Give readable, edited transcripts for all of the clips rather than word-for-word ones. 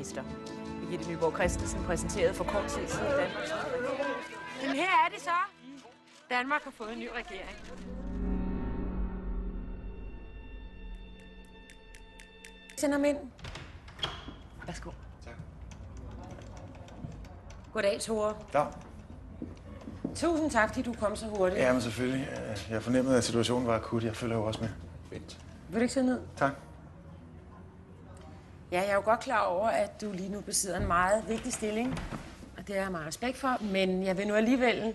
statsminister. Birgitte Nyborg Christensen præsenterede for kort tid siden Danmarks nye regering. Men her er det så. Danmark har fået en ny regering. Send ham ind. Værsgo. Tak. Goddag, Tore. Ja. Tusind tak, fordi du kom så hurtigt. Ja, men selvfølgelig. Jeg fornemmede, at situationen var akut. Jeg følger jo også med. Vent. Vil du ikke sidde ned? Tak. Ja, jeg er jo godt klar over, at du lige nu besidder en meget vigtig stilling. Og det har jeg meget respekt for. Men jeg vil nu alligevel...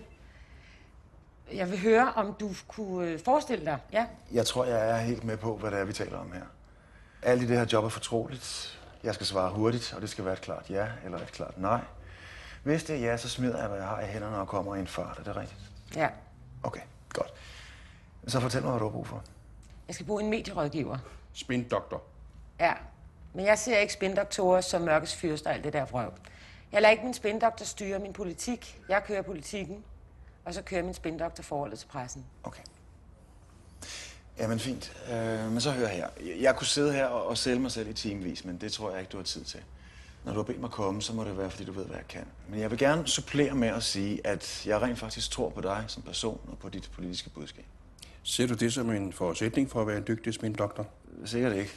Jeg vil høre, om du kunne forestille dig. Ja? Jeg tror, jeg er helt med på, hvad det er, vi taler om her. Alt i det her job er fortroligt. Jeg skal svare hurtigt, og det skal være et klart ja eller et klart nej. Hvis det er ja, så smider jeg, hvad jeg har i hænderne og kommer i en fart. Er det rigtigt? Ja. Okay, godt. Så fortæl mig, hvad du har brug for. Jeg skal bruge en medierådgiver. Spindoktor. Ja, men jeg ser ikke spindoktorer som mørkets fyrster og alt det der vrøv. Jeg lader ikke min spindoktor styre min politik. Jeg kører politikken, og så kører min spindoktor forholdet til pressen. Okay. Jamen fint. Men så hør her. Jeg kunne sidde her og sælge mig selv i timevis, men det tror jeg ikke, du har tid til. Når du har bedt mig komme, så må det være, fordi du ved, hvad jeg kan. Men jeg vil gerne supplere med at sige, at jeg rent faktisk tror på dig som person og på dit politiske budskab. Ser du det som en forudsætning for at være en dygtig spindoktor? Sikkert ikke.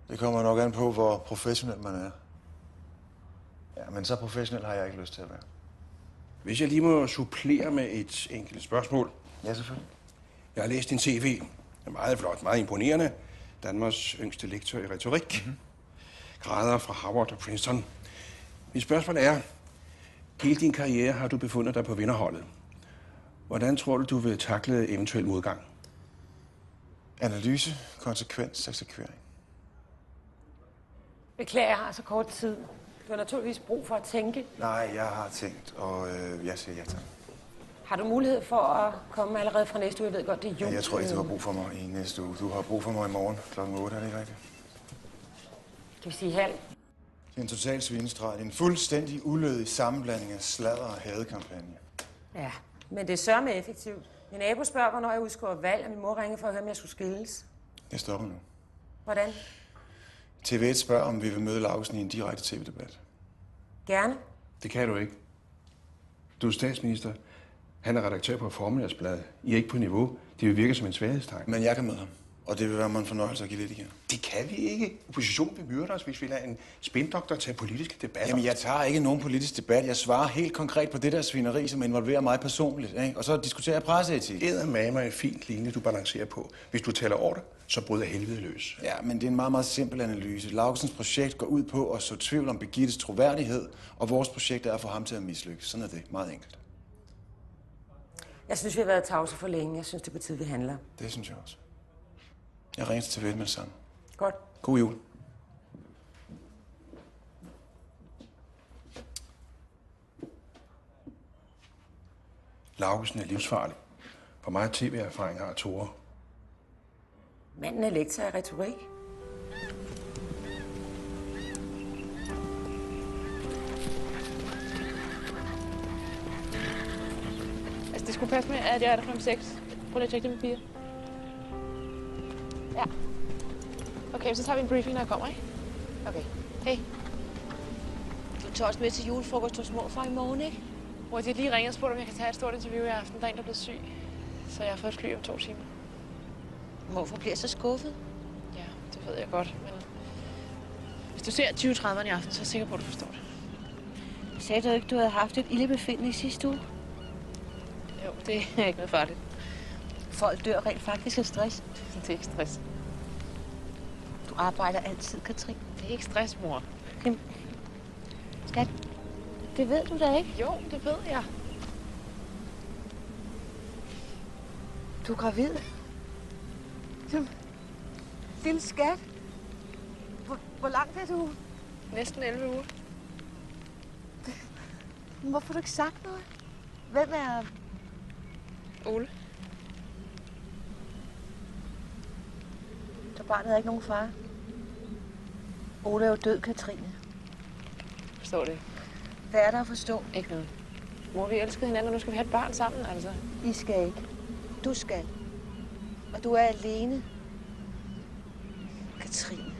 Det kommer nok an på, hvor professionel man er. Ja, men så professionel har jeg ikke lyst til at være. Hvis jeg lige må supplere med et enkelt spørgsmål. Ja, selvfølgelig. Jeg har læst din CV. Det er meget flot, meget imponerende. Danmarks yngste lektor i retorik. Mm-hmm. Grader fra Harvard og Princeton. Mit spørgsmål er, hele din karriere har du befundet dig på vinderholdet. Hvordan tror du vil takle eventuel modgang? Analyse, konsekvens, eksekvering. Beklager, jeg har så kort tid. Du har naturligvis brug for at tænke. Nej, jeg har tænkt, og jeg siger ja tak. Har du mulighed for at komme allerede fra næste uge? Jeg ved godt, det er jul. Ja, jeg tror ikke, du har brug for mig i næste uge. Du har brug for mig i morgen kl. 8, er det ikke rigtigt? Kan vi sige halv? Det er en total svinestreg. Det er en fuldstændig ulødig sammenblanding af sladder og hadekampagne. Ja, men det er sørme effektivt. Min nabo spørger, hvornår jeg udskriver valg, og min mor ringer for at høre, om jeg skulle skilles. Jeg stopper nu. Hvordan? TV1 spørger, om vi vil møde Lausen i en direkte tv-debat. Gerne. Det kan du ikke. Du er statsminister. Han er redaktør på Formiddagsbladet. I er ikke på niveau. Det vil virke som en svaghedstegn. Men jeg kan møde ham. Og det vil være mig en fornøjelse at give lidt igen. Det kan vi ikke. Oppositionen vil myrde os, hvis vi lader en spindoktor tage politiske debatter. Jamen, jeg tager ikke nogen politisk debat. Jeg svarer helt konkret på det der svineri, som involverer mig personligt. Ikke? Og så diskuterer jeg presseetik. Eddermame er en fint linje, du balancerer på. Hvis du taler over det, så bryder helvede løs. Ja, men det er en meget, meget simpel analyse. Lausens projekt går ud på at så tvivl om Birgittes troværdighed, og vores projekt er at få ham til at mislykkes. Sådan er det. Meget enkelt. Jeg synes, vi har været tavse for længe. Jeg synes, det er på tide, vi handler. Det synes jeg også. Jeg ringer til TV1 med det samme. Godt. God jul. Laugesen er livsfarlig. For meget tv-erfaring har Tore. Manden er lektor i retorik. Altså, det skulle passe med, at jeg er der kl. 6. Prøv lige at tjekke det med piger. Ja. Okay, så tager vi en briefing, når jeg kommer, ikke? Okay. Hej. Du tager også med til julefrokost hos morfar i morgen, ikke? Hvor de lige ringet og spurgt, om jeg kan tage et stort interview i aften. Der er en, der er blevet syg. Så jeg har fået et fly om 2 timer. Morfar bliver så skuffet. Ja, det ved jeg godt, men... Hvis du ser 20-30'erne i aften, så er jeg sikker på, at du forstår det. Sagde du ikke, du havde haft et ildebefindende i sidste uge? Jo, det er ikke noget farligt. Folk dør rent faktisk af stress. Det er ikke stress. Du arbejder altid, Katrin. Det er ikke stress, mor. Jamen, skat, det ved du da ikke. Jo, det ved jeg. Du er gravid. Lille skat. Hvor langt er du? Næsten 11 uger. Hvorfor har du ikke sagt noget? Hvem er... Ole. Så barnet er ikke nogen far. Ole er jo død, Katrine. Forstår det ikke. Hvad er der at forstå? Ikke noget. Mor, vi elskede hinanden, og nu skal vi have et barn sammen, altså. I skal ikke. Du skal. Og du er alene. Katrine.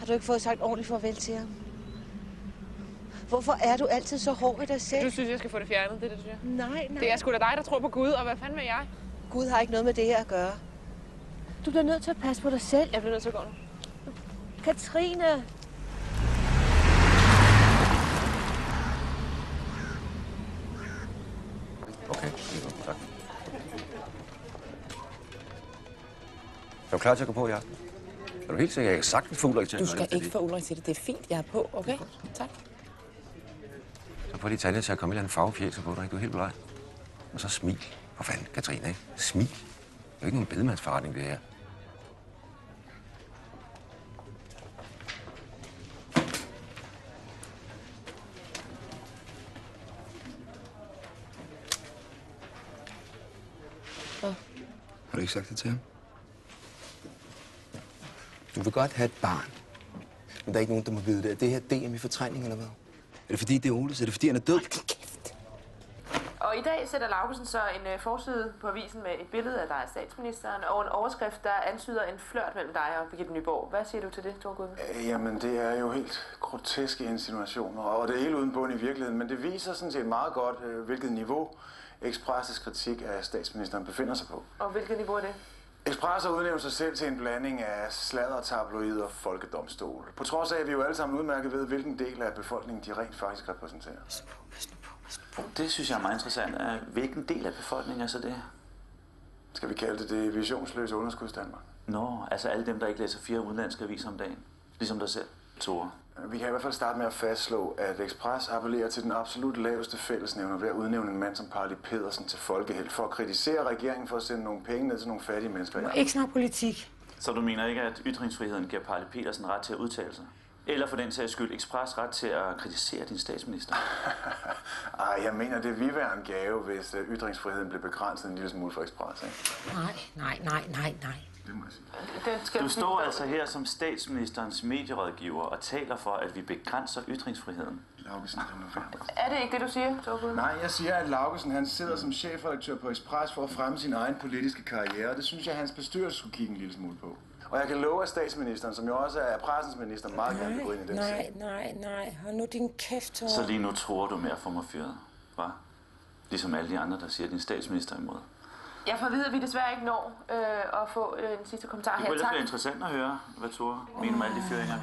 Har du ikke fået sagt ordentligt farvel til ham? Hvorfor er du altid så hård ved dig selv? Du synes, jeg skal få det fjernet, det du siger? Nej. Det er sgu da dig, der tror på Gud, og hvad fanden vil jeg? Gud har ikke noget med det her at gøre. Du bliver nødt til at passe på dig selv. Jeg bliver nødt til at gå nu. Katrine! Okay, tak. Er du klar til at gå på i aften? Er du helt sikker? Jeg kan sagtens få Ulrik til at Du gøre skal det. ikke få Ulrik til det. Det er fint, jeg er på, okay? Tak. Så prøv lige at tage det til at komme et eller andet farvefjæser på dig. Du er helt bleg. Og så smil. For fanden, Katrine, ikke? Smil. Det er jo ikke nogen bedemandsforretning, det her. Har du ikke sagt det til ham? Du vil godt have et barn, men der er ikke nogen, der må vide det. Er det her DM i fortrængning, eller hvad? Er det fordi, det er Oles? Er det fordi, han er død? Og i dag sætter Laugesen så en forside på avisen med et billede af dig, statsministeren, og en overskrift, der antyder en flørt mellem dig og Birgitte Nyborg. Hvad siger du til det, Thor Gudme? Jamen, det er jo helt groteske insinuationer, og det er helt uden bund i virkeligheden, men det viser sådan set meget godt, hvilket niveau Express' kritik af statsministeren befinder sig på. Og hvilket niveau er det? Express har udnævnt sig selv til en blanding af sladder, tabloid og folkedomstol. På trods af, at vi jo alle sammen udmærket ved, hvilken del af befolkningen de rent faktisk repræsenterer. Det synes jeg er meget interessant. Hvilken del af befolkningen er så det? Skal vi kalde det visionsløse underskudsdanmark? Nå, altså alle dem, der ikke læser 4 udenlandske aviser om dagen. Ligesom dig selv, Tore. Vi kan i hvert fald starte med at fastslå, at Express appellerer til den absolut laveste fællesnævner ved at udnævne en mand som Parli Pedersen til folkehelt for at kritisere regeringen for at sende nogle penge ned til nogle fattige mennesker. Ikke snart politik. Så du mener ikke, at ytringsfriheden giver Parli Pedersen ret til at udtale sig? Eller for den sags skyld Express ret til at kritisere din statsminister? Ej, jeg mener, det vil være en gave, hvis ytringsfriheden bliver begrænset en lille smule for Express, ikke? Nej. Det må jeg sige. Du står altså her som statsministerens medierådgiver og taler for, at vi begrænser ytringsfriheden. Laugesen, Er det ikke det, du siger, Thor Gudme? Nej, jeg siger, at Laugesen han sidder som chefredaktør på Express for at fremme sin egen politiske karriere. Det synes jeg, hans bestyrelse skulle kigge en lille smule på. Og jeg kan love, at statsministeren, som jo også er pressens minister, meget gerne vil gå ind i den sag. Nej. Hold nu din kæft, Thor. Så lige nu tror du mere for mig fyret, hva'? Ligesom alle de andre, der siger din statsminister imod. Jeg får at vide, at vi desværre ikke når at få en sidste kommentar her. Det kunne ellers være interessant at høre, hvad Tore mener med alle de fyringer,